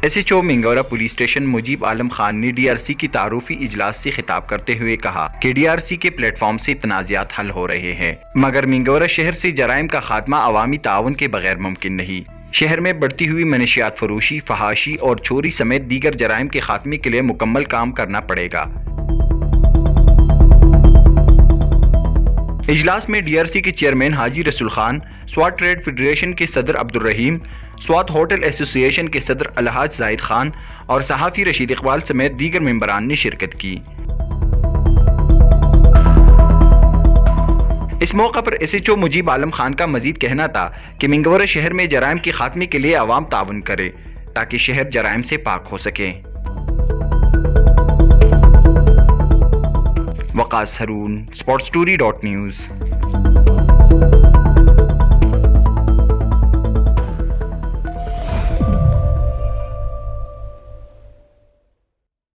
S H O Mingora police station Mujib Alam Khan نے D R C کی تعارفی اجلاس سے خطاب کرتے ہوئے کہا کہ ڈی آر سی کے پلیٹ فارم سے تنازعات حل ہو رہے ہیں، مگر منگورا شہر سے جرائم کا خاتمہ عوامی تعاون کے بغیر ممکن نہیں۔ شہر میں بڑھتی ہوئی منشیات فروشی، فحاشی اور چوری سمیت دیگر جرائم کے خاتمے کے لیے مکمل کام کرنا پڑے گا۔ اجلاس میں ڈی آر سی کے چیئرمین حاجی رسول خان، سوات ٹریڈ فیڈریشن کے صدر عبدالرحیم، سوات ہوٹل ایسوسی ایشن کے صدر الحاج زاہد خان اور صحافی رشید اقبال سمیت دیگر ممبران نے شرکت کی۔ اس موقع پر ایس ایچ او مجیب عالم خان کا مزید کہنا تھا کہ منگورا شہر میں جرائم کے خاتمے کے لیے عوام تعاون کرے تاکہ شہر جرائم سے پاک ہو سکے۔ وقاص ہارون، sportstory.news۔